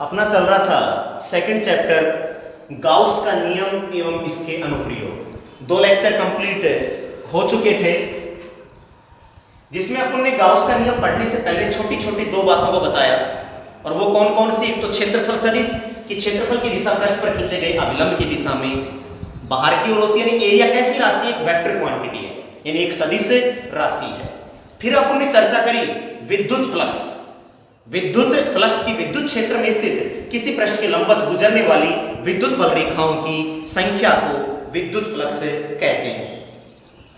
अपना चल रहा था सेकंड चैप्टर गाउस का नियम एवं इसके अनुप्रयोग। 2 लेक्चर कंप्लीट हो चुके थे जिसमें अपन ने गाउस का नियम पढ़ने से पहले छोटी छोटी 2 बातों को बताया। और वो कौन कौन सी? एक तो क्षेत्रफल सदिश कि क्षेत्रफल की दिशा पृष्ठ पर खींचे गए अभिलंब की दिशा में बाहर की ओर होती है, यानी एरिया कैसी राशि? एक वेक्टर क्वांटिटी है, यानी एक सदिश राशि है। फिर अपन ने चर्चा करी विद्युत फ्लक्स। विद्युत फ्लक्स की विद्युत क्षेत्र में स्थित किसी पृष्ठ के लंबवत गुजरने वाली विद्युत बल रेखाओं की संख्या को विद्युत फ्लक्स कहते हैं।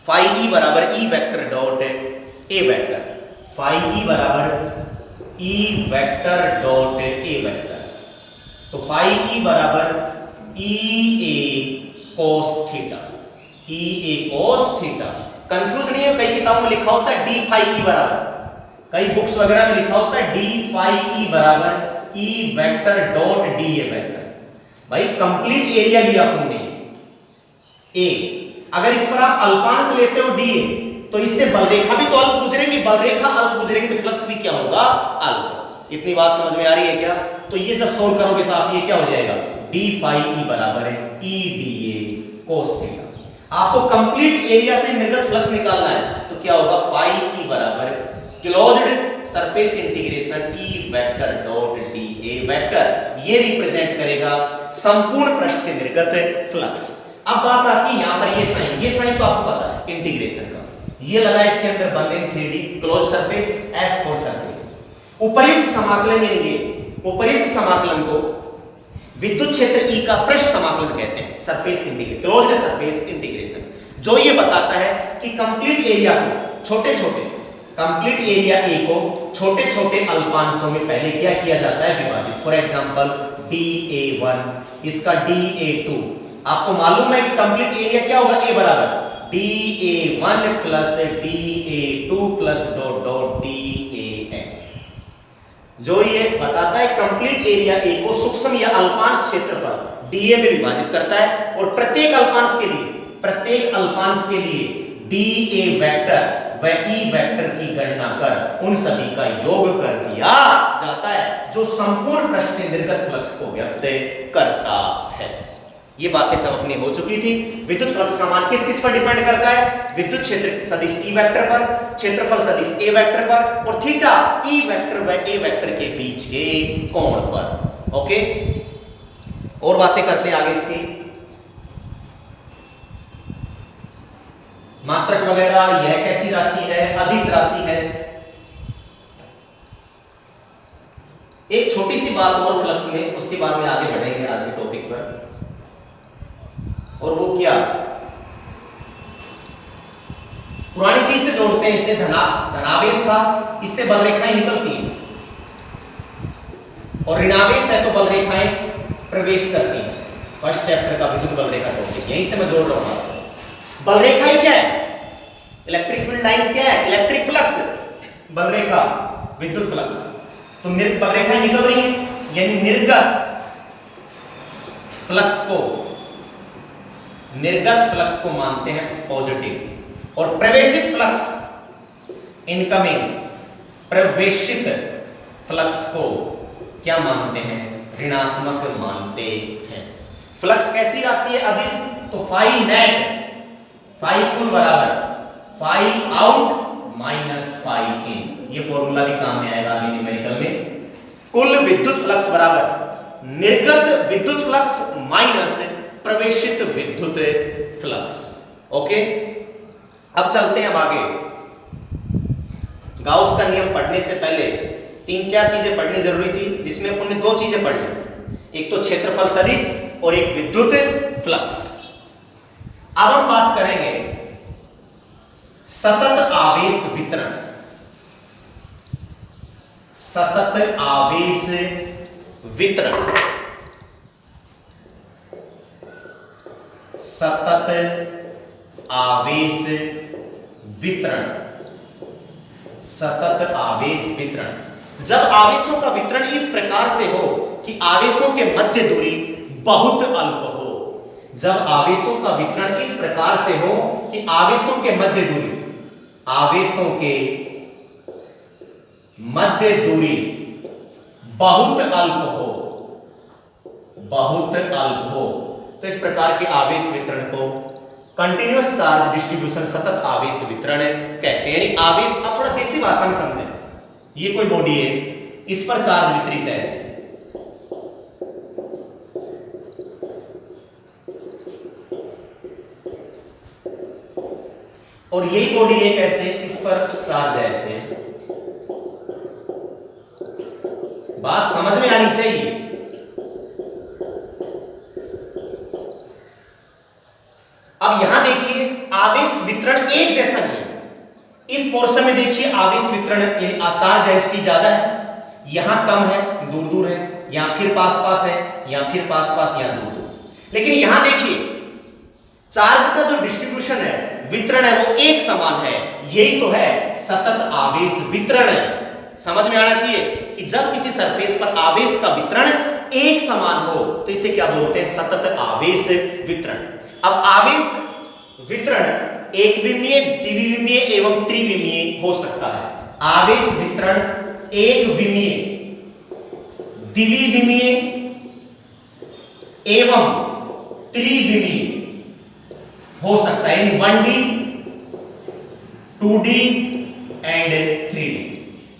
फाई ई बराबर E vector dot A vector, phi E बराबर E vector dot A vector. तो फाई ई बराबर E A cos theta, E A cos theta. Confuse नहीं है, कई किताबों में लिखा होता है डी फाई ई बराबर, कई बुक्स वगैरह में लिखा होता है डी फाई ई बराबर E vector dot D A vector. भाई कंप्लीट एरिया लिया तुमने ए, अगर इस पर आप अल्पांश लेते हो डी ए तो इससे बल रेखा भी तो अल्प गुजरेंगी, बल रेखा अल्प गुजरेंगी तो फ्लक्स भी क्या होगा? अल्प। इतनी बात समझ में आ रही है क्या? तो ये जब सोल्व करोगे तो आप ये क्या हो जाएगा? डी फाई ई बराबर E D A cos theta. आपको कंप्लीट एरिया से निर्गत फ्लक्स निकालना है तो क्या होगा? फाई ई बराबर closed surface integration E vector dot D A vector. ये रिप्रेजेंट करेगा संपूर्ण पृष्ठ से निर्गत फ्लक्स। अब बात आती है यहां पर ये साइन तो आपको पता है इंटीग्रेशन का, ये लगा इसके अंदर बंद इन 3D close surface S for surface. उपर्युक्त समाकलन, यानी ये उपर्युक्त समाकलन को विद्युत क्षेत्र ई का पृष्ठ समाकलन कहते हैं, surface integration, closed surface integration, जो ये बताता है कि कंप्लीट एरिया को छोटे छोटे कंप्लीट एरिया ए को छोटे छोटे अल्पांशों में पहले क्या किया जाता है? विभाजित। फॉर एग्जांपल dA1, इसका dA2। आपको मालूम है कि कंप्लीट एरिया क्या होगा? ए बराबर dA1 plus dA2 plus dot dot dAn, जो ये बताता है कंप्लीट एरिया ए को सूक्ष्म या अल्पांश क्षेत्रफल dA में विभाजित करता है और प्रत्येक अल्पांश के लिए dA वेक्टर व ई वेक्टर की गणना कर उन सभी का योग कर दिया जाता है जो संपूर्ण पृष्ठ से निर्गत फ्लक्स को व्यक्त करता है। ये बातें सब अपनी हो चुकी थी। विद्युत फ्लक्स का मान किस किस पर डिपेंड करता है? विद्युत क्षेत्र सदिश ई वेक्टर पर, क्षेत्रफल सदिश ए वेक्टर पर और थीटा ई वेक्टर व ए वेक्टर के बीच के कोण पर। ओके, और बातें करते हैं आगे इसकी। मात्रक वगैरह, यह कैसी राशि है? अदिश राशि है। एक छोटी सी बात और फ्लक्स में, उसके बाद में आगे बढ़ेंगे आज के टॉपिक पर। और वो क्या? पुरानी चीज से जोड़ते हैं इसे। धनावेश था, इससे बल रेखाएं निकलती हैं, और ऋणावेश है तो बल रेखाएं प्रवेश करती हैं। फर्स्ट चैप्टर का विद्युत बल रेखा टॉपिक यहीं से मैं जोड़ रहा हूं। बल रेखाएं क्या है? इलेक्ट्रिक फील्ड लाइंस क्या है? Electric flux. बल रेखा विद्युत फ्लक्स। तो बल रेखाएं निकल रही हैं, यानी निर्गत फ्लक्स को मानते हैं पॉजिटिव, और प्रवेशित फ्लक्स, इनकमिंग प्रवेशित फ्लक्स को क्या मानते हैं? ऋणात्मक मानते हैं। फ्लक्स कैसी राशि है? अदिश। तो फाई नेट, फाई कुल बराबर फाई आउट माइनस फाई इन। ये फॉर्मूला भी काम में आएगा आगे न्यूमेरिकल में। कुल विद्युत फ्लक्स बराबर निर्गत विद्युत फ्लक्स माइनस प्रवेशित विद्युत फ्लक्स। ओके, अब चलते हैं अब आगे। गाउस का नियम पढ़ने से पहले 3-4 चीजें पढ़नी जरूरी थी, जिसमें अपन ने 2 चीजें पढ़ ली, एक तो क्षेत्रफल सदिश और एक विद्युत फ्लक्स। अब हम बात करेंगे सतत आवेश वितरण। सतत आवेश वितरण, सतत आवेश वितरण, सतत आवेश वितरण। जब आवेशों का वितरण इस प्रकार से हो कि आवेशों के मध्य दूरी बहुत अल्प हो, जब आवेशों का वितरण इस प्रकार से हो कि आवेशों के मध्य दूरी बहुत अल्प हो, बहुत अल्प हो। तो इस प्रकार के आवेश वितरण को कंटिन्यूअस चार्ज डिस्ट्रीब्यूशन, सतत आवेश वितरण कहते हैं। यानी आवेश, आप थोड़ा देसी भाषा में समझें, ये कोई बॉडी है, इस पर चार्ज वितरित है ऐसे, और यही बॉडी है कैसे, इस पर चार्ज है ऐसे। बात समझ में आनी चाहिए। अब यहां देखिए आवेश वितरण एक जैसा नहीं है। इस पोर्शन में देखिए आवेश वितरण यानी चार्ज डेंसिटी ज्यादा है, यहां कम है, दूर दूर है, यहां फिर पास पास है, यहां फिर पास पास, यहां दूर दूर। लेकिन यहां देखिए चार्ज का जो डिस्ट्रीब्यूशन है, वितरण है, वो एक समान है। यही तो है सतत आवेश वितरण। समझ में आना चाहिए कि जब किसी सरफेस पर आवेश का वितरण एक समान हो तो इसे क्या बोलते हैं, सतत आवेश वितरण। अब आवेश वितरण एक विमीय, द्विविमीय एवं त्रिविमीय हो सकता है। आवेश वितरण एक विमीय, द्विविमीय एवं त्रिविमीय हो सकता है, यानी 1D, 2D एंड 3D।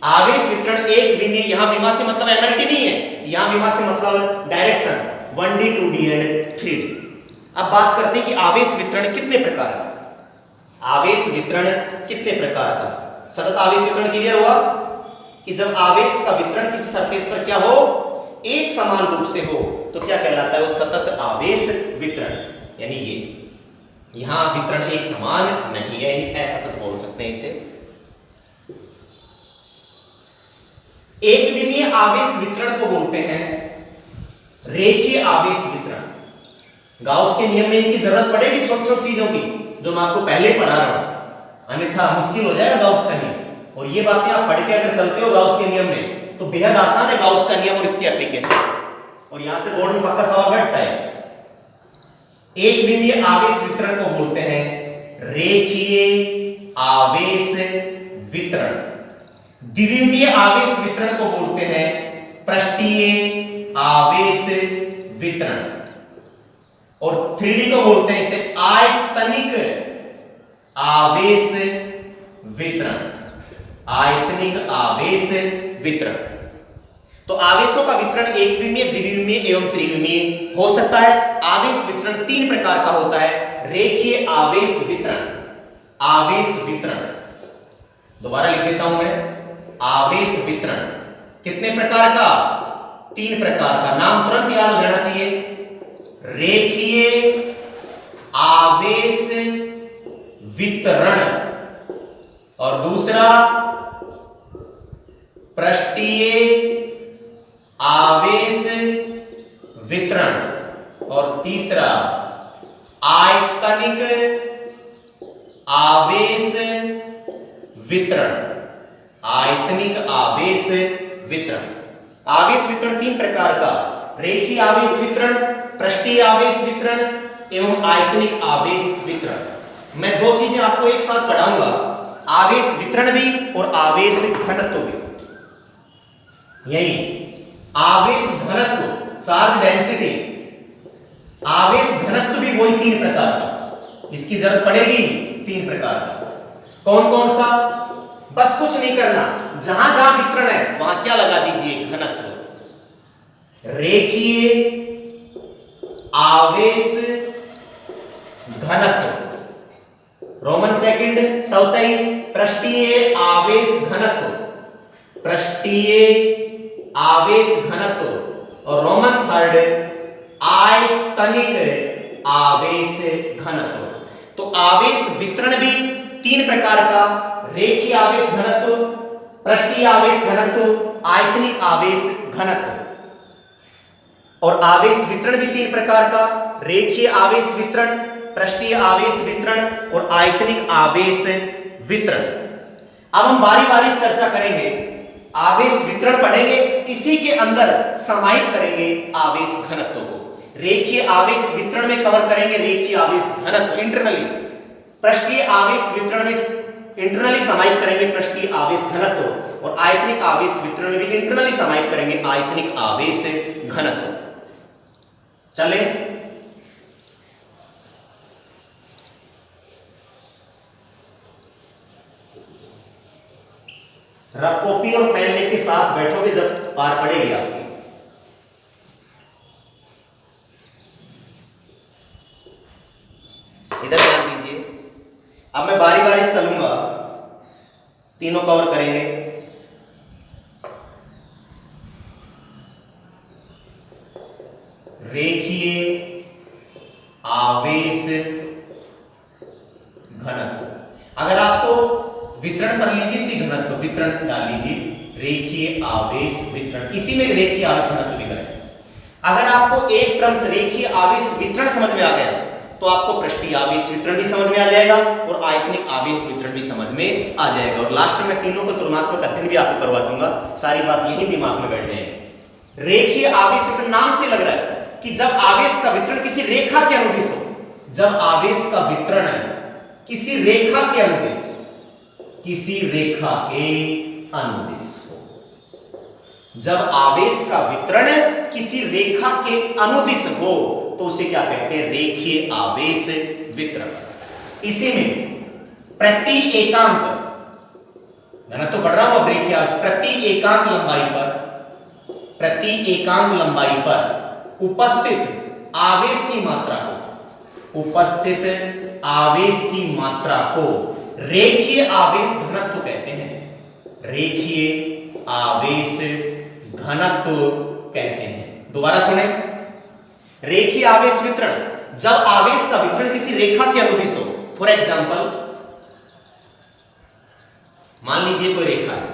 आवेश वितरण एक विमीय, यहां विमा से मतलब एमएलटी नहीं है, यहां विमा से मतलब direction, 1D, 2D and 3D। अब बात करते हैं कि आवेश वितरण कितने प्रकार का। आवेश वितरण कितने प्रकार का, सतत आवेश वितरण क्लियर हुआ कि जब आवेश का वितरण किसी सरफेस पर क्या हो, एक समान रूप से हो, तो क्या कहलाता है, वो सतत आवेश वितरण। यानी ये यहां वितरण एक समान नहीं है, असतत बोल सकते हैं इसे। एक विमीय आवेश वितरण को बोलते हैं रेखीय आवेश वितरण। गाउस के नियम में इनकी जरूरत पड़ेगी, छोटी छोटी चीजों की, जो मैं आपको पहले ही पढ़ा रहा हूं, अन्यथा मुश्किल हो जाएगा गाउस का नियम। और ये बातें आप पढ़ के अगर चलते हो गाउस के नियम में तो बेहद आसान है गाउस का नियम और इसकी एप्लीकेशन, और यहां से बोर्ड में पक्का सवाल बैठता है। एक विमीय आवेश वितरण को बोलते हैं रेखीय आवेश वितरण। द्विविमीय आवेश वितरण को बोलते हैं पृष्ठीय आवेश वितरण, और 3D को बोलते हैं इसे आयतनिक आवेश वितरण। आयतनिक आवेश वितरण। तो आवेशों का वितरण एक विमीय, द्विविमीय एवं त्रिविमीय हो सकता है। आवेश वितरण तीन प्रकार का होता है। रेखीय आवेश वितरण, आवेश वितरण, दोबारा लिख देता हूं मैं, आवेश वितरण कितने प्रकार का, तीन प्रकार का। नाम तुरंत याद हो जाना चाहिए, रेखीय आवेश वितरण, और दूसरा पृष्ठीय आवेश वितरण, और तीसरा आयतनिक आवेश वितरण। आयतनिक आवेश वितरण। आवेश वितरण तीन प्रकार का, रेखीय आवेश वितरण, पृष्ठीय आवेश वितरण एवं आयतनिक आवेश वितरण। मैं दो चीजें आपको एक साथ पढ़ाऊंगा, आवेश वितरण भी और आवेश घनत्व भी। यही आवेश घनत्व, चार्ज डेंसिटी, आवेश घनत्व भी वही तीन प्रकार का, इसकी जरूरत पड़ेगी तीन प्रकार का। कौन कौन सा, बस कुछ नहीं करना, जहां जहां वितरण है वहां क्या लगा दीजिए, घनत्व। रेखीय आवेश घनत्व, रोमन सेकंड सौतई पृष्ठीय आवेश घनत्व, पृष्ठीय आवेश घनत्व, और रोमन थर्ड आयतनिक आवेश घनत्व। तो आवेश वितरण भी तीन प्रकार का, रेखीय आवेश घनत्व, पृष्ठीय आवेश घनत्व, आयतनिक आवेश घनत्व। और आवेश वितरण भी तीन प्रकार का, रेखीय आवेश वितरण, पृष्ठीय आवेश वितरण और आयतनिक आवेश वितरण। अब हम बारी बारी से चर्चा करेंगे, आवेश वितरण पढ़ेंगे, इसी के अंदर समाहित करेंगे आवेश घनत्व को। रेखीय आवेश वितरण में कवर करेंगे रेखीय आवेश घनत्व इंटरनली, पृष्ठीय आवेश वितरण में इंटरनली समाहित करेंगे पृष्ठीय आवेश घनत्व, और आयतनिक आवेश वितरण में भी इंटरनली समाहित करेंगे आयतनिक आवेश घनत्व। चले, रफ कॉपी और पेन लेके साथ बैठोगे जब पार पड़ेगी आपकी। इधर ध्यान दीजिए, अब मैं बारी बारी से चलूंगा, तीनों कवर करेंगे। रेखीय आवेश घनत्व, अगर आपको वितरण कर लीजिए जी, घनत्व वितरण डाल लीजिए, रेखीय आवेश वितरण, इसी में रेखीय आवेश घनत्व भी करें। अगर आपको एक क्रम से रेखीय आवेश वितरण समझ में आ गया तो आपको पृष्ठीय आवेश वितरण भी समझ में आ जाएगा और आयतनिक आवेश वितरण भी समझ में आ जाएगा। और लास्ट में तीनों को तुलनात्मक अध्ययन भी आपको करवा दूंगा, सारी बात यही दिमाग में बैठ जाएगी। रेखीय आवेश वितरण नाम से लग रहा है कि जब आवेश का वितरण किसी रेखा के अनुदिश हो, जब आवेश का वितरण किसी रेखा के अनुदिश, किसी रेखा के अनुदिश हो, जब आवेश का वितरण किसी रेखा के अनुदिश हो तो उसे क्या कहते हैं? रेखीय आवेश वितरण। इसी में प्रति एकांक घनत्व तो पढ़ रहा हूं अब, रेखीय आवेश प्रति एकांक लंबाई पर, प्रति एकांक लंबाई पर उपस्थित आवेश की मात्रा को, उपस्थित आवेश की मात्रा को रेखीय आवेश घनत्व कहते हैं, रेखीय आवेश घनत्व कहते हैं। दोबारा सुने, रेखीय आवेश वितरण, जब आवेश का वितरण किसी रेखा के अनुदिश हो। फॉर एग्जांपल, मान लीजिए कोई रेखा है,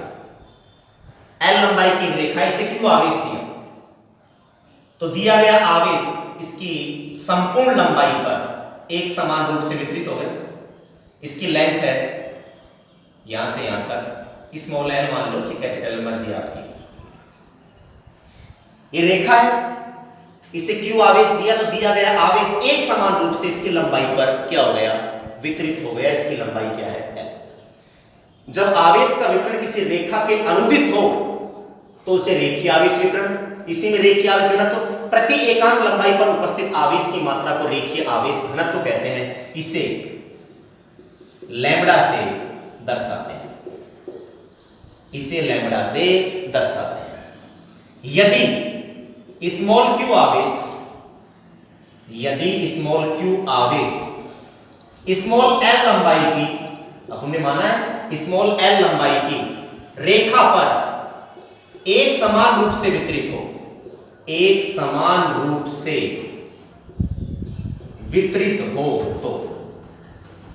एल लंबाई की रेखा, इसे क्यों आवेश दिया? तो दिया गया आवेश इसकी संपूर्ण लंबाई पर एक समान रूप से वितरित हो गया। इसकी लेंथ है यहां से यहां तक, स्मॉल एल मान लो, कैपिटल मर्जी आपकी। ये रेखा है, इसे क्यों आवेश दिया? तो दिया गया आवेश एक समान रूप से इसकी लंबाई पर क्या हो गया? वितरित हो गया। इसकी लंबाई क्या है? एल। जब आवेश का वितरण किसी रेखा के अनुदिश हो तो उसे रेखीय आवेश वितरण, इसी में रेखीय आवेश घनत्व, प्रति एकांक लंबाई पर उपस्थित आवेश की मात्रा को रेखीय आवेश घनत्व कहते हैं। इसे लैम्ब्डा से दर्शाते हैं, इसे लैम्ब्डा से दर्शाते हैं। यदि स्मॉल क्यू आवेश, यदि स्मॉल क्यू आवेश स्मॉल एल लंबाई की, अब तुमने माना है स्मॉल एल लंबाई की रेखा पर एक समान रूप से वितरित हो, एक समान रूप से वितरित हो तो,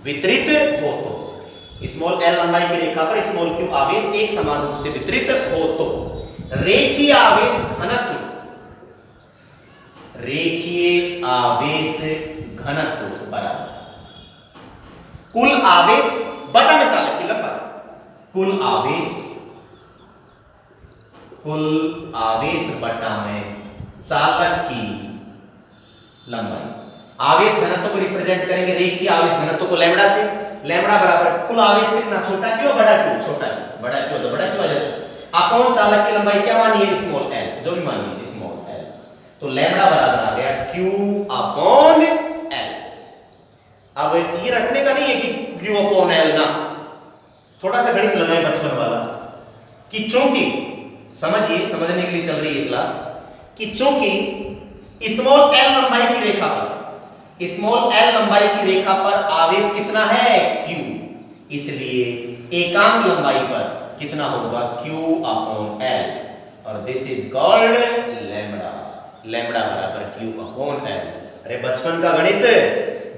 वितरित हो तो, स्मॉल एल लंबाई की रेखा पर स्मॉल क्यू आवेश एक समान रूप से वितरित हो तो रेखीय आवेश घनत्व, रेखीय आवेश घनत्व बराबर कुल आवेश बटा में चालक की लंबाई, कुल आवेश बटा में चालक की लंबाई। आवेश घनत्व को रिप्रेजेंट करेंगे रेखीय आवेश घनत्व को लैम्ब्डा से, लैम्ब्डा बराबर कुल आवेश कितना? छोटा क्यों बड़ा क्यों? छोटा क्यों, बड़ा क्यों तो बड़ा क्यों आ जाता। अपॉन चालक की लंबाई क्या मानिए? स्मॉल एल, जो भी मानिए स्मॉल एल, तो लैम्ब्डा बराबर आ गया क्यू अपॉन एल। अब ये रटने का नहीं है कि क्यू अपॉन एल ना, थोड़ा सा गणित लगाए बचपन वाला, कि चूंकि समझिए, समझने के लिए चल रही है क्लास, कि चूंकि स्मॉल एल लंबाई की रेखा पर, स्मॉल एल लंबाई की रेखा पर आवेश कितना है? क्यू, इसलिए एकांक लंबाई पर कितना होगा? क्यू अपॉन एल, और this is called lambda, lambda बराबर क्यू अपॉन एल। अरे बचपन का गणित,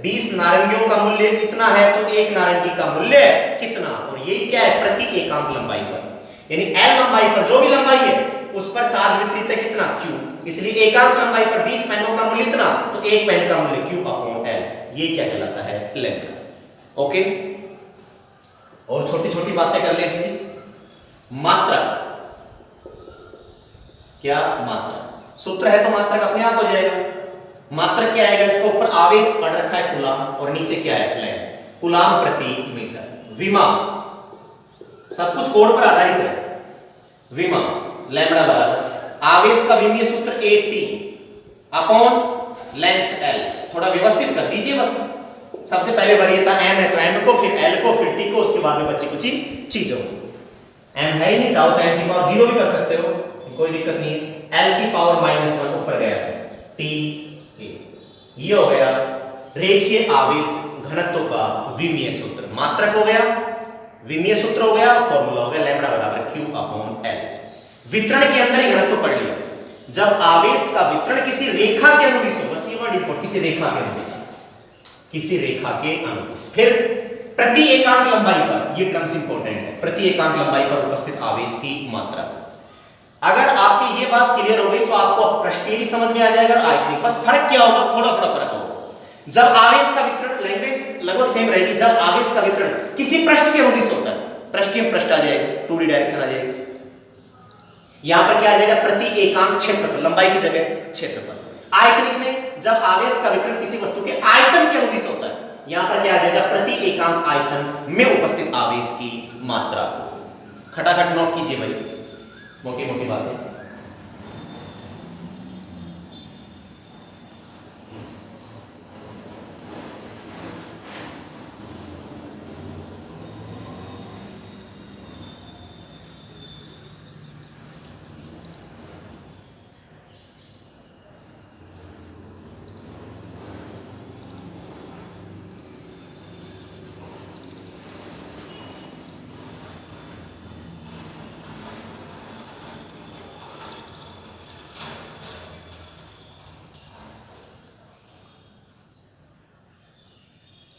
20 नारंगियों का मूल्य कितना है तो एक नारंगी का मूल्य कितना, और यही क्या है? प्रति एकांक लंबाई पर, यानी एल लंबाई पर जो भी लंबाई है उस पर चार्ज वितरित है कितना? क्यू, इसलिए एकांक लंबाई पर 20 पेनों का मूल्य इतना, तो एक पेन का मूल्य क्यू अपॉन एल, ये क्या कहलाता है? लैम्ब्डा। ओके, और छोटी छोटी बातें कर ले इसकी। मात्रा, क्या मात्रा? सूत्र है तो मात्रक अपने आप हो जाएगा। मात्रक क्या आएगा? इसके ऊपर आवेश पढ़ रखा है कूलाम, और नीचे क्या है? लैम्ब, कूलाम प्रति मीटर। विमा, सब कुछ कोड पर आधारित है। विमा लैम्ब्डा बराबर आवेश का विमीय सूत्र 80 अपॉन लेंथ एल, थोड़ा व्यवस्थित कर दीजिए बस। सबसे पहले वरीयता m है तो m को, फिर l को, फिर t को, उसके बाद में बच्चे कुछ चीजों। m है ही नहीं, चाहो तो m की पावर 0 भी कर सकते हो, कोई दिक्कत नहीं है। l की पावर -1 ऊपर गया t a, ये हो गया रेखीय आवेश घनत्व का विमीय सूत्र। मात्रक हो गया, विमीय सूत्र हो गया, फॉर्मूला हो गया लैम्ब्डा बराबर q/l। वितरण के अंदर ही घनत्व पढ़ लिया। जब आवेश का वितरण किसी रेखा के अनुदिश हो, बस ये वर्ड इंपॉर्टेंट, किसी रेखा के अनुदिश, किसी रेखा के अनुदिश, फिर प्रति एकांक लंबाई पर, ये टर्म्स इंपॉर्टेंट है, प्रति एकांक लंबाई पर उपस्थित आवेश की मात्रा। अगर आपकी ये बात क्लियर हो गई तो आपको पृष्ठीय भी समझ में आ जाएगा और आयतनिक। बस फर्क क्या होगा, थोड़ा थोड़ा फर्क होगा। जब आवेश का वितरण, लैंग्वेज लगभग सेम रहेगी, जब आवेश का वितरण किसी पृष्ठ के अनुदिश होता है, पृष्ठीय में पृष्ठ आ जाएगा, 2D डायरेक्शन आ जाएगी। यहां पर क्या आ जाएगा, प्रति एकांक क्षेत्रफल, लंबाई की जगह क्षेत्रफल। आयतनिक में जब आवेश का वितरण किसी वस्तु के आयतन के अनुदिश होता है, यहां पर क्या आ जाएगा, प्रति एकांक आयतन में उपस्थित आवेश की मात्रा को। खटाखट नोट कीजिए भाई, मोटी मोटी बातें।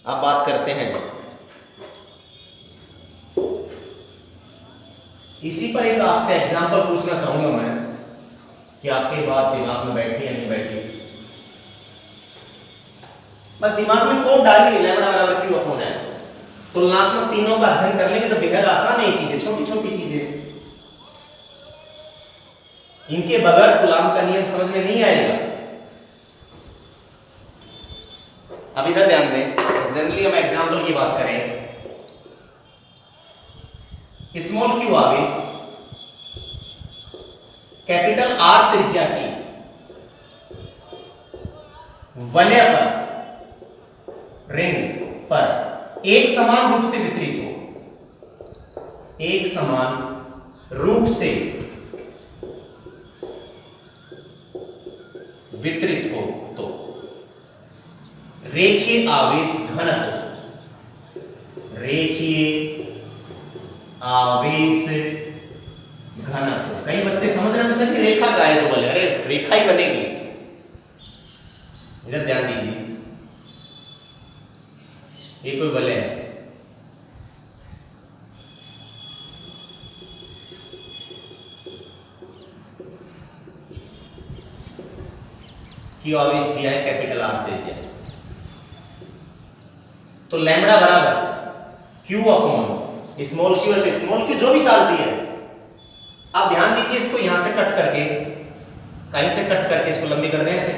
अब बात करते हैं, इसी पर एक आपसे एग्जांपल पूछना चाहूंगा मैं कि आपके बात दिमाग में बैठी या नहीं बैठी। बस दिमाग में कोड डालिए, लैम्ब्डा बराबर q/l। तुलनात्मक तीनों का अध्ययन कर लेंगे तो बेहद आसान है ये चीजें, छोटी छोटी चीजें, इनके बगैर कूलॉम का नियम समझ में नहीं आएगा। अब इधर ध्यान दें, जनरली हम एग्जांपल की बात करें, स्मॉल q आवेश कैपिटल R त्रिज्या की वलय पर, रिंग पर एक समान रूप से वितरित हो, एक समान रूप से वितरित हो तो रेखीय आवेश घनत्व, रेखीय आवेश घनत्व। कई बच्चे समझ रहे हैं सर कि रेखा का है तो बोले अरे रेखा ही बनेगी। इधर ध्यान दीजिए, ये कोई वलय है, क्यों आवेश दिया है कैपिटल R त्रिज्या, तो लैम्ब्डा बराबर q/, स्मॉल q है तो स्मॉल q जो भी चालती है। आप ध्यान दीजिए, इसको यहां से कट करके, कहीं से कट करके इसको लंबी कर दें ऐसे,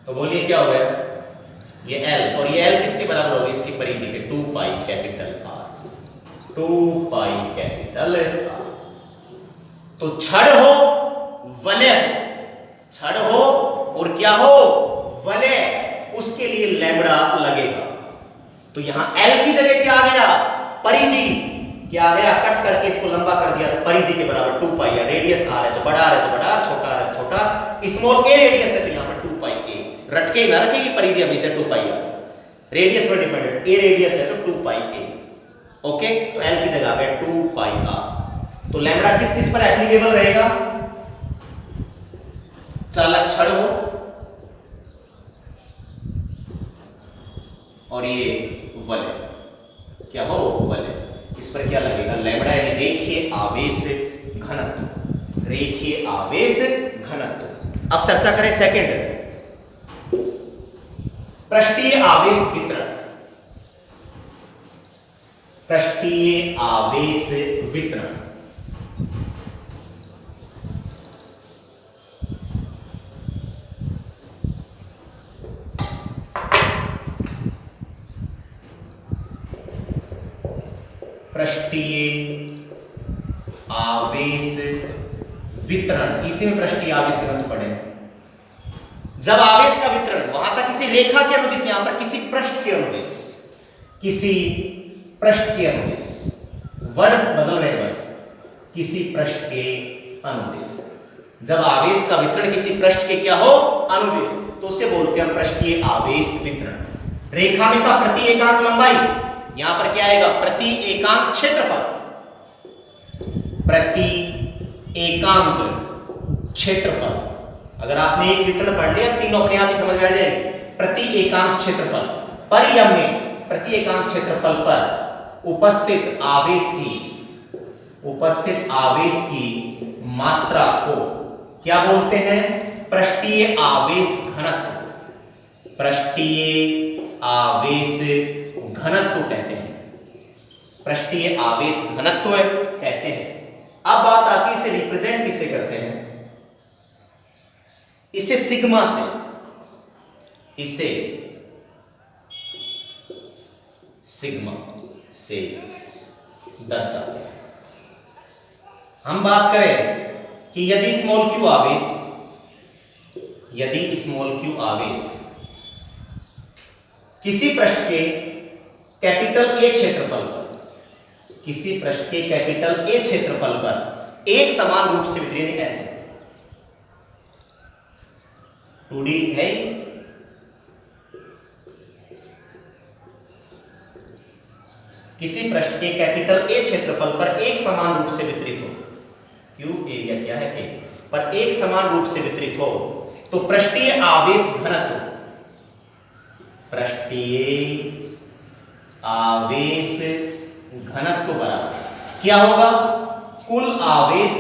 तो बोलिए क्या हो गया, ये L, और ये L किसके बराबर होगी, इसकी परिधि के 2π कैपिटल R, 2π कैपिटल R। तो छड़ हो वलय, छड़ हो और क्या हो, वलय, उसके लिए लैम्ब्डा लगेगा। तो यहां L की जगह क्या आ गया, परिधि, क्या आ गया, कट करके इसको लंबा कर दिया तो परिधि के बराबर 2π, या रेडियस R है तो बड़ा R है तो बड़ा R, छोटा R है तो छोटा, स्मॉल a रेडियस है तो यहां पर 2π a, रटके ही ना रखेगी परिधि हमेशा 2π R, रेडियस पर डिपेंडेंट, a रेडियस है तो 2π a। ओके, तो L की जगह आ गया 2π R। तो लैम्ब्डा किस किस पर एप्लीकेबल रहेगा, चालक छड़ हो और ये वलय, क्या हो, वलय, इस पर क्या लगेगा, लैम्ब्डा, यानी रेखीय आवेश घनत्व, रेखीय आवेश घनत्व। अब चर्चा करें सेकंड, पृष्ठीय आवेश वितरण, पृष्ठीय आवेश वितरण। पृष्ठीय आवेश वितरण, इसी में पृष्ठीय आवेश घनत्व पढ़े। जब आवेश का वितरण वहां तक किसी रेखा के अनुदिश, यहां पर किसी पृष्ठ के अनुदिश, किसी पृष्ठ के अनुदिश, वर्ड बदल रहे बस, किसी पृष्ठ के अनुदिश। जब आवेश का वितरण किसी पृष्ठ के क्या हो, अनुदिश, तो उसे बोलते हैं पृष्ठीय आवेश वितरण। रेखा में था प्रति एकांक लंबाई, यहां पर क्या आएगा, प्रति एकांक क्षेत्रफल, प्रति एकांक क्षेत्रफल। अगर आपने एक वितरण पढ़ लिया, तीनों अपने आप ही समझ में आ जाएंगे। प्रति एकांक क्षेत्रफल, परियम में प्रति एकांक क्षेत्रफल पर उपस्थित आवेश की मात्रा को क्या बोलते हैं, पृष्ठीय आवेश घनत्व, पृष्ठीय आवेश घनत्व कहते हैं, पृष्ठीय आवेश घनत्व कहते हैं। अब बात आती है इसे रिप्रेजेंट किससे करते हैं, इसे सिग्मा से, इसे सिग्मा से दर्शाते हैं। हम बात करें कि यदि स्मॉल क्यू आवेश, यदि स्मॉल क्यू आवेश किसी पृष्ठ के कैपिटल ए क्षेत्रफल पर, किसी पृष्ठ के कैपिटल ए क्षेत्रफल पर एक समान रूप से वितरित, ऐसे 2D है, किसी पृष्ठ के कैपिटल ए क्षेत्रफल पर एक समान रूप से वितरित हो, क्यू एरिया क्या है ए, पर एक समान रूप से वितरित हो, तो पृष्ठीय आवेश घनत्व, पृष्ठीय आवेश घनत्व बराबर क्या होगा, कुल आवेश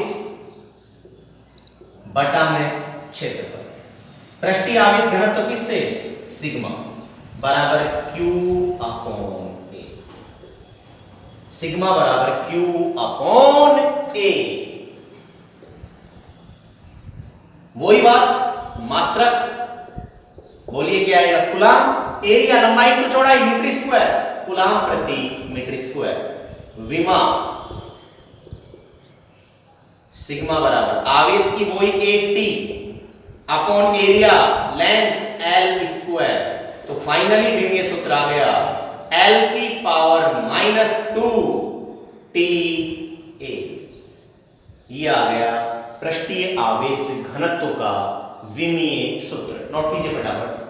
बटा में क्षेत्रफल। पृष्ठीय आवेश घनत्व किससे, सिग्मा बराबर Q अपॉन ए, सिग्मा बराबर Q अपॉन ए। वही बात, मात्रक बोलिए क्या आएगा, कूलाम एरिया, लंबाई इंटू चौड़ाई, मीटर स्क्वायर, कूलाम प्रति मीटर स्क्वायर। विमा सिग्मा बराबर आवेश की वही 80 upon area length L square. तो फाइनली विमीय सूत्र आ गया L की पावर -2 TA, ये आ गया पृष्ठीय आवेश घनत्व का विमीय सूत्र। नोट कीजिए फटाफट।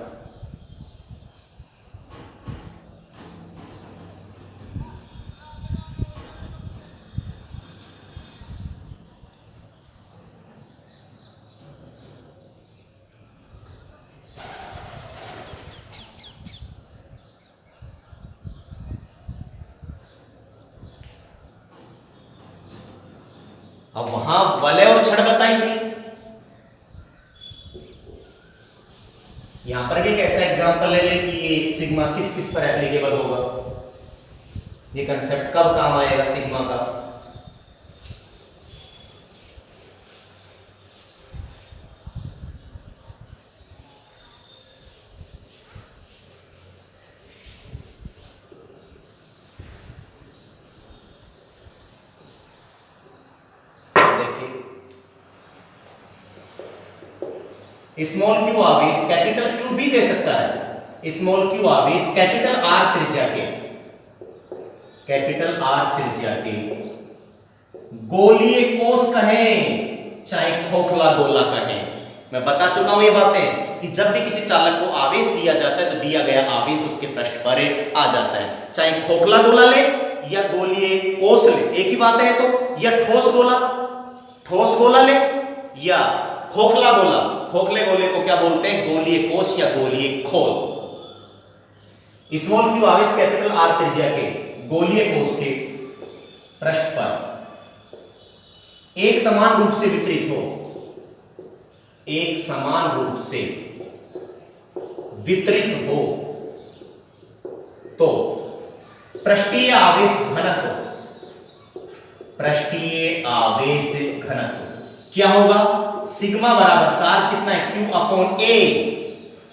अब वहां वलय और छड़ बताई थी, यहां पर भी एक ऐसा एग्जांपल ले लें कि ये सिग्मा किस किस पर एप्लीकेबल होगा, ये कंसेप्ट कब काम आएगा सिग्मा का। स्मॉल क्यू आवेश कैपिटल क्यू भी दे सकता है, स्मॉल क्यू आवेश कैपिटल आर त्रिज्या के, कैपिटल आर त्रिज्या के गोलीय कोष कहें चाहे खोखला गोला कहें। मैं बता चुका हूं ये बातें कि जब भी किसी चालक को आवेश दिया जाता है तो दिया गया आवेश उसके पृष्ठ पर आ जाता है, चाहे खोखला गोला ले या गोलीय कोष ले, एक ही बात है। तो या ठोस गोला ले या खोखला गोला, खोखले गोले को क्या बोलते हैं, गोलीय कोष या गोलीय खोल। स्मॉल क्यू आवेश कैपिटल आर त्रिज्या के गोलीय कोष के पृष्ठ पर एक समान रूप से वितरित हो, एक समान रूप से वितरित हो तो पृष्ठीय आवेश घनत्व, पृष्ठीय आवेश घनत्व क्या होगा, सिग्मा बराबर चार्ज कितना है Q अपॉन A।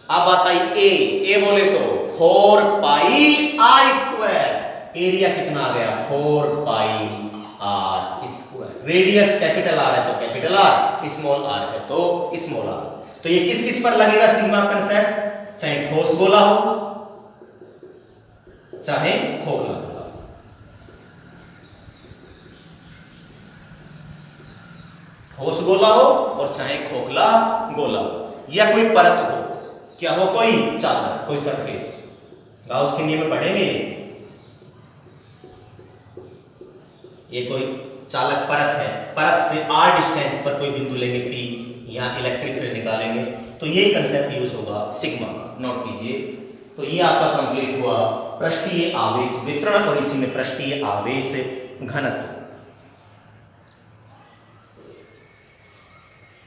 अब बताइए A बोले तो 4 पाई R स्क्वायर, एरिया कितना आ गया 4 pi R square, radius capital R है तो capital capital R, small R है तो स्मॉल आर। तो ये किस किस पर लगेगा सिग्मा कंसेप्ट, चाहे ठोस गोला हो चाहे खोखला गोला। ठोस गोला हो और चाहे खोखला गोला हो, या कोई परत हो, क्या हो, कोई चादर, कोई सरफेस। गाउस के नियम में पढ़ेंगे, ये कोई चालक परत है, परत से r डिस्टेंस पर कोई बिंदु लेंगे P, यहां इलेक्ट्रिक फील्ड निकालेंगे, तो ये कंसेप्ट यूज होगा सिग्मा का, नोट कीजिए। तो ये आपका कंप्लीट हुआ पृष्ठीय आवेश वितरण और इसी में पृष्ठीय आवेश घनत्व।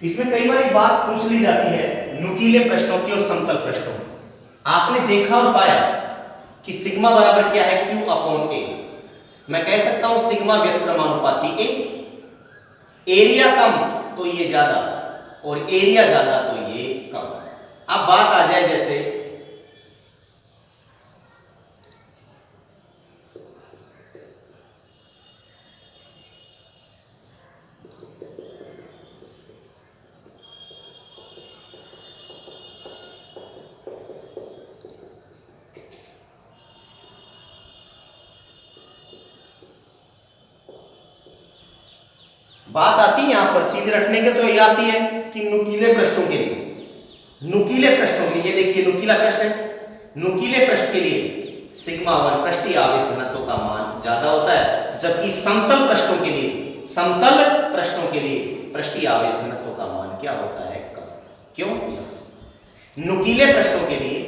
इसमें कई बार एक बात पूछ ली जाती है नुकीले पृष्ठों की और समतल पृष्ठों की। आपने देखा और पाया कि सिग्मा बराबर क्या है, Q अपॉन A। मैं कह सकता हूं सिग्मा व्युत्क्रमानुपाती A, एरिया कम तो ये ज्यादा और एरिया ज्यादा तो ये कम। अब बात आ जाए जैसे बात आती है यहां पर सीधे रखने के, तो ये आती है कि नुकीले पृष्ठों के लिए, नुकीले पृष्ठों के लिए, ये देखिए नुकीला पृष्ठ है, नुकीले पृष्ठ के लिए सिग्मा 1 पृष्ठीय आवेश घनत्व का मान ज्यादा होता है, जबकि समतल पृष्ठों के लिए, समतल पृष्ठों के लिए पृष्ठीय आवेश घनत्व का मान क्या होता है, कम। क्यों, यहां से नुकीले पृष्ठों के लिए,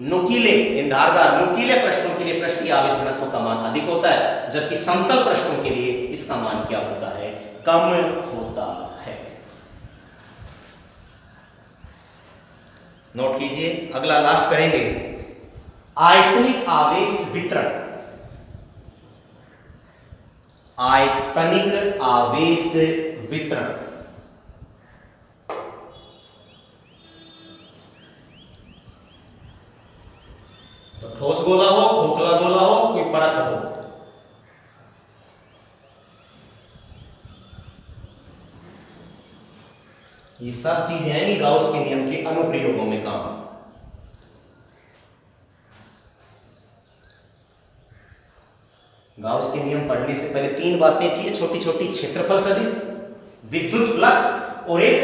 नुकीले धारदार नुकीले पृष्ठों के लिए पृष्ठीय आवेश घनत्व का मान अधिक होता है, जबकि समतल पृष्ठों के लिए इसका मान क्या होता है, कम होता है। नोट कीजिए, अगला लास्ट करेंगे आयतनिक आवेश वितरण। आयतनिक आवेश वितरण तो ठोस गोला हो, खोखला गोला हो, कोई परत हो, ये सब चीजें आएंगी गाउस के नियम के अनुप्रयोगों में काम। गाउस के नियम पढ़ने से पहले तीन बातें थी छोटी छोटी, क्षेत्रफल सदिश, विद्युत फ्लक्स और एक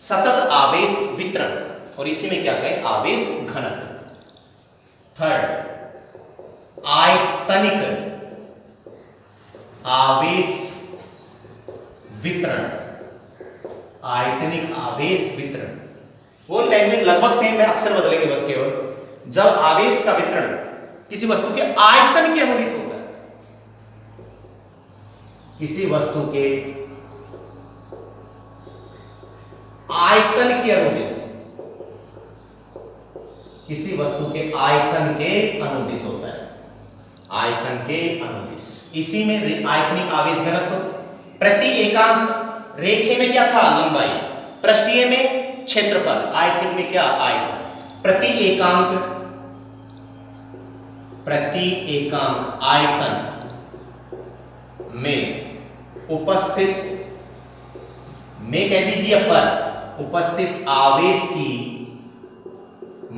सतत आवेश वितरण, और इसी में क्या कहें, आवेश घनत्व। थर्ड, आयतनिक आवेश वितरण, आयतनिक आवेश वितरण, वो लैंग्वेज लगभग सेम है, अक्सर बदलेंगे बस केवल। जब आवेश का वितरण किसी वस्तु के आयतन के अनुदिश होता है, किसी वस्तु के आयतन के अनुदिश, किसी वस्तु के आयतन के अनुदिश होता है, आयतन के अनुदिश। इसी में आयतनिक आवेश घनत्व, प्रति एकांक रेखे में क्या था, लंबाई, पृष्ठीय में क्षेत्रफल, आयतनिक में क्या, आयतन, प्रति एकांक आयतन में उपस्थित, में कह दीजिए पर, उपस्थित आवेश की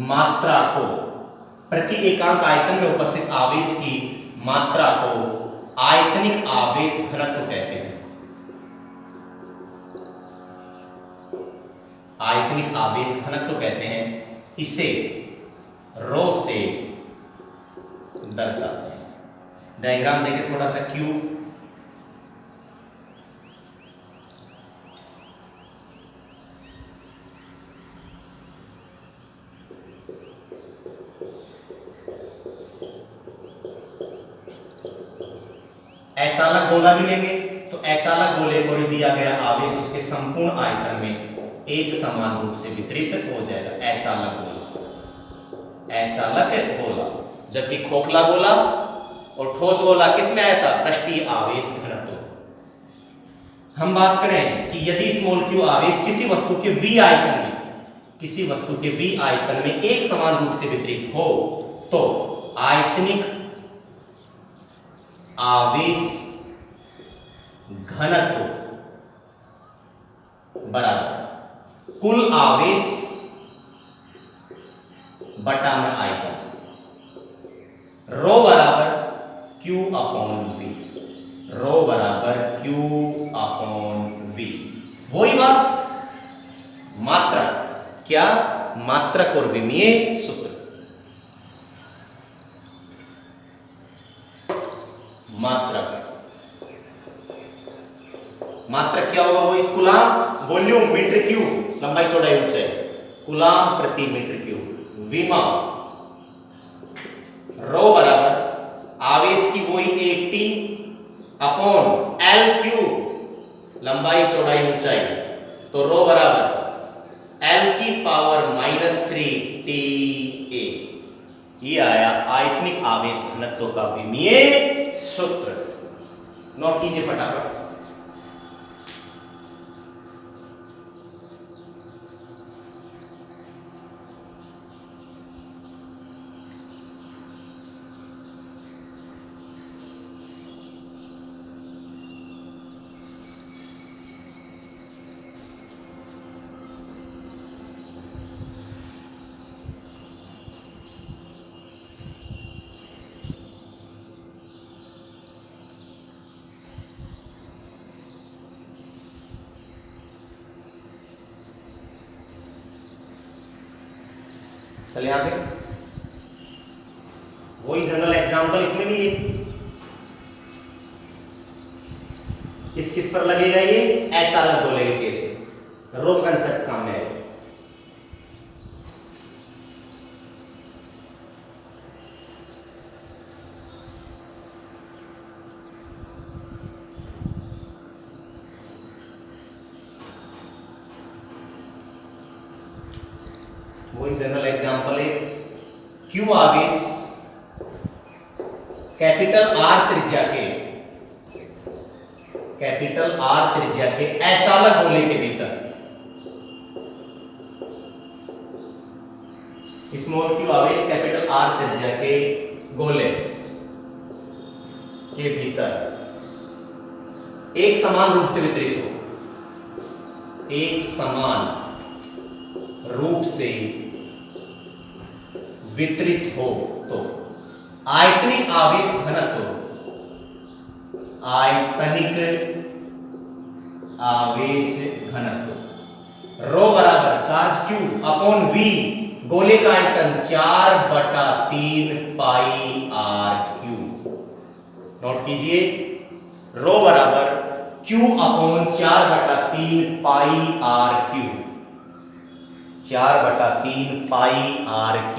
मात्रा को, प्रति एकांक आयतन में उपस्थित आवेश की मात्रा को आयतनिक आवेश घनत्व कहते हैं। आयतनिक आवेश घनत्व कहते हैं, इसे रो से दर्शाते हैं। डायग्राम देखें थोड़ा सा, क्यू, अचालक गोला भी लेंगे तो अचालक गोले को दिया गया आवेश उसके संपूर्ण आयतन में एक समान रूप से वितरित हो जाएगा, अचालक गोला, अचालक गोला। जबकि खोखला गोला और ठोस गोला किस में आया था, पृष्ठीय आवेश घनत्व। हम बात करें कि यदि स्मॉल q आवेश किसी वस्तु के v आयतन में, किसी वस्तु के v आयतन में एक समान रूप से वितरित हो तो आयतनिक आवेश घनत्व बराबर कुल आवेश बटा में आयतन, रो बराबर Q अपॉन V, रो बराबर Q अपॉन V। वही बात मात्रक, क्या मात्रक और विमीय सूत्र। मात्रक, मात्रक क्या होगा, वही कूलाम वॉल्यूम मीटर क्यूब, लंबाई चौड़ाई ऊंचाई, कूलाम प्रति मीटर क्यूब। विमा रो बराबर आवेश की वही 80 अपॉन L क्यूब, लंबाई चौड़ाई ऊंचाई, तो रो बराबर L की पावर -3 TA। ये आया आयतनिक आवेश घनत्व का विमीय सूत्र। नोट कीजिए फटाफट। चलिए आगे, वही जनरल एग्जाम्पल इसमें भी है। किस किस पर लगेगा ये, अचालक गोले के केस में रो कंसेप्ट काम में आएगा। वही जनरल एग्जांपल है, क्यू आवेश कैपिटल आर त्रिज्या के, कैपिटल आर त्रिज्या के अचालक गोले के भीतर, स्मॉल क्यू आवेश कैपिटल आर त्रिज्या के गोले के भीतर एक समान रूप से वितरित हो, एक समान रूप से वितरित हो तो आयतनिक आवेश घनत्व, आयतनिक आवेश घनत्व रो बराबर चार्ज Q अपॉन V, गोले का आयतन 4/3 पाई R3। नोट कीजिए, रो बराबर Q अपॉन 4/3 पाई R3, 4/3 पाई R3।